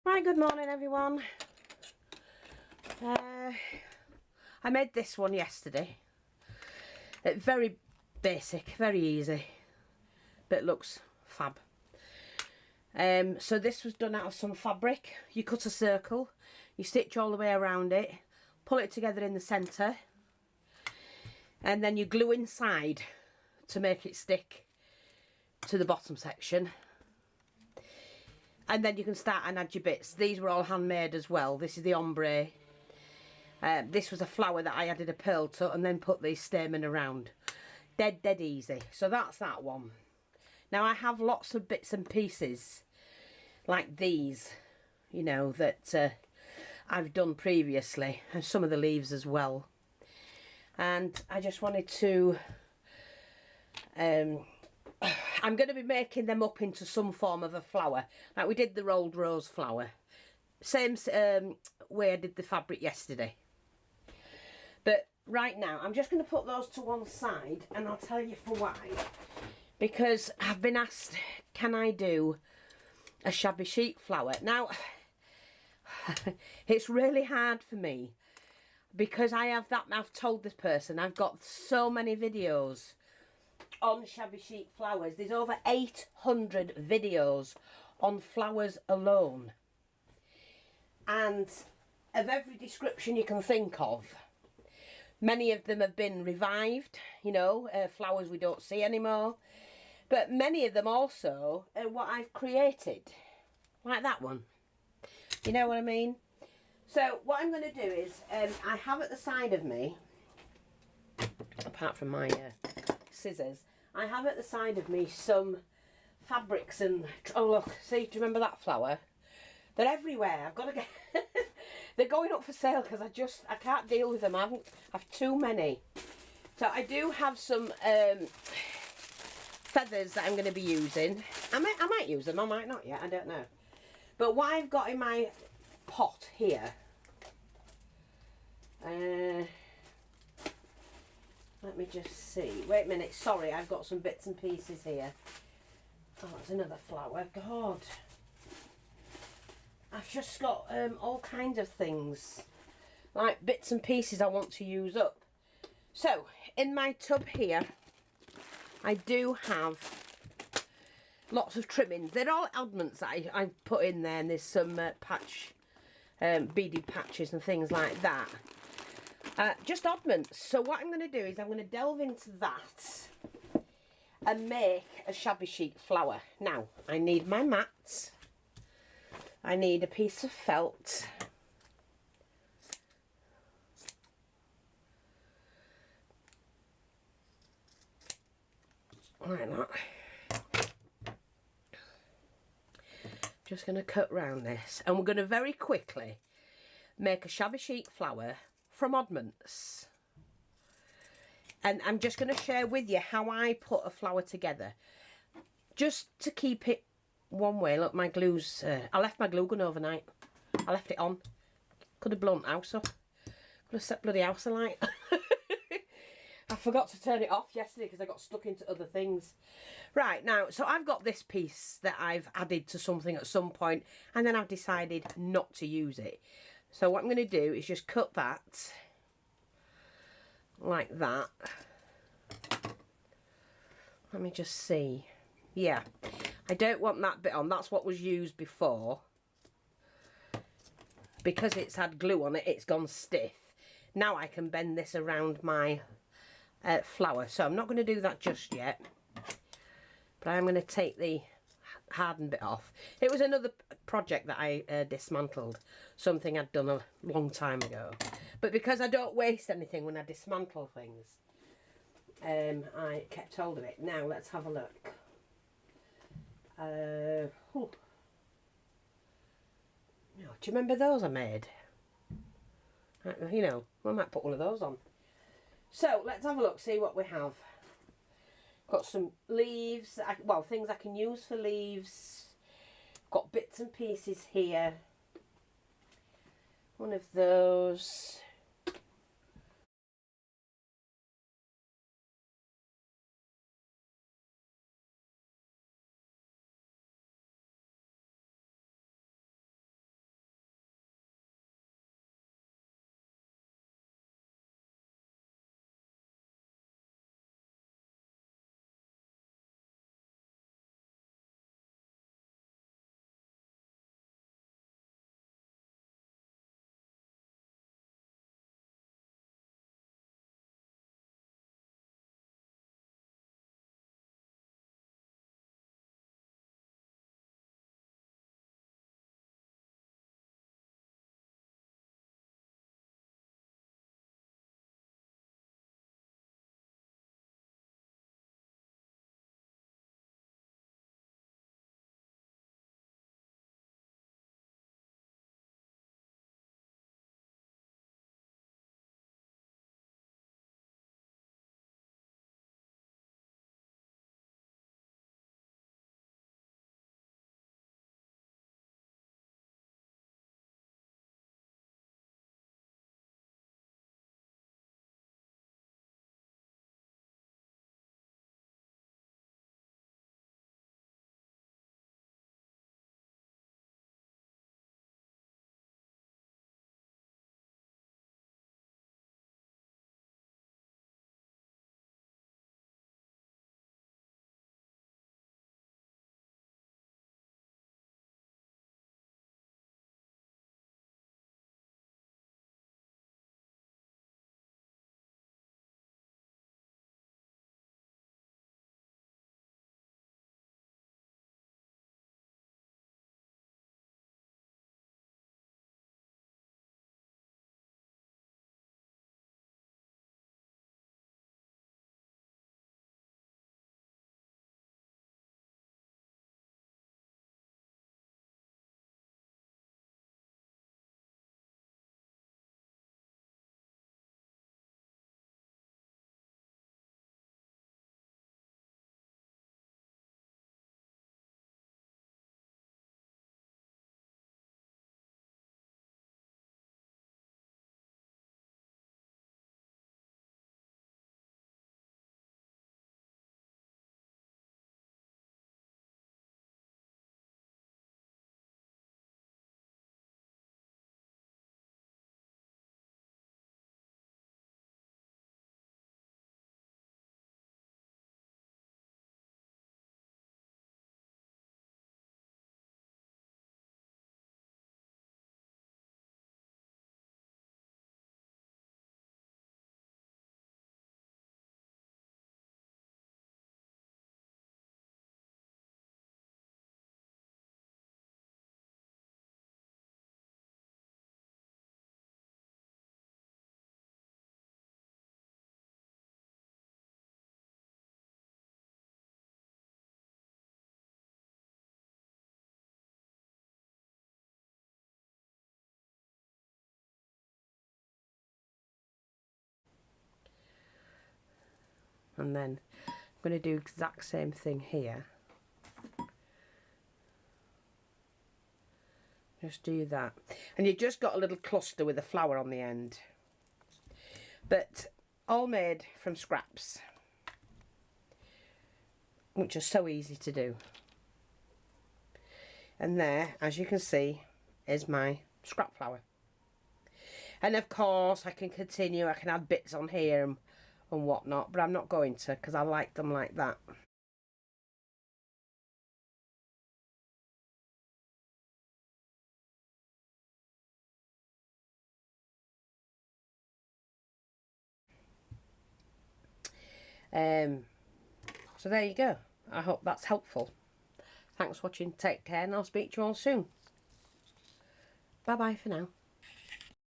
Right, good morning everyone. I made this one yesterday. It's very basic, very easy, but it looks fab. So this was done out of some fabric. You cut a circle, you stitch all the way around it, pull it together in the centre, and then you glue inside to make it stick to the bottom section. And then you can start and add your bits. These were all handmade as well. This is the ombre. This was a flower that I added a pearl to and then put these stamen around. Dead easy. So that's that one. Now I have lots of bits and pieces like these, you know, that I've done previously. And some of the leaves as well. And I just wanted to... I'm going to be making them up into some form of a flower. Like we did the rolled rose flower. Same way I did the fabric yesterday. But right now, I'm just going to put those to one side and I'll tell you for why. Because I've been asked, can I do a shabby chic flower? Now, it's really hard for me. Because I've told this person, I've got so many videos on shabby chic flowers. There's over 800 videos on flowers alone, and of every description you can think of. Many of them have been revived, you know, flowers we don't see anymore, but many of them also are what I've created, like that one, you know what I mean? So what I'm going to do is I have at the side of me, apart from my scissors, I have at the side of me some fabrics and... oh look, see, do you remember that flower? They're everywhere. I've got to get... they're going up for sale because I can't deal with them. I've too many. So I do have some feathers that I'm going to be using. I might use them, I might not yet, I don't know. But what I've got in my pot here... let me just see. Wait a minute. Sorry, I've got some bits and pieces here. Oh, that's another flower. God. I've just got all kinds of things. Like bits and pieces I want to use up. So, in my tub here, I do have lots of trimmings. They're all oddments that I put in there. And there's some beaded patches and things like that. Just oddments. So what I'm going to do is I'm going to delve into that and make a shabby chic flower. Now, I need my mats. I need a piece of felt. Like that. Just going to cut round this. And we're going to very quickly make a shabby chic flower from oddments. And I'm just going to share with you how I put a flower together, just to keep it one way. Look, my glue's I left my glue gun overnight. I left it on. Could have blown the house up. Could have set bloody house alight. I forgot to turn it off yesterday because I got stuck into other things. Right, now, so I've got this piece that I've added to something at some point, and then I've decided not to use it. So what I'm going to do is just cut that like that. Let me just see. Yeah, I don't want that bit on. That's what was used before. Because it's had glue on it, it's gone stiff. Now I can bend this around my flower. So I'm not going to do that just yet. But I'm going to take the hardened bit off. It was another project that I dismantled, something I'd done a long time ago, but because I don't waste anything when I dismantle things, I kept hold of it. Now let's have a look. Do you remember those I made? You know, I might put one of those on. So let's have a look, see what we have. Got some leaves, well, things I can use for leaves. Got bits and pieces here. One of those. and then I'm going to do exact same thing here. Just do that, and you've just got a little cluster with a flower on the end, but all made from scraps, which are so easy to do. And there, as you can see, is my scrap flower. And of course I can continue, I can add bits on here and whatnot, but I'm not going to, because I like them like that. So there you go. I hope that's helpful. Thanks for watching, take care, and I'll speak to you all soon. Bye bye for now.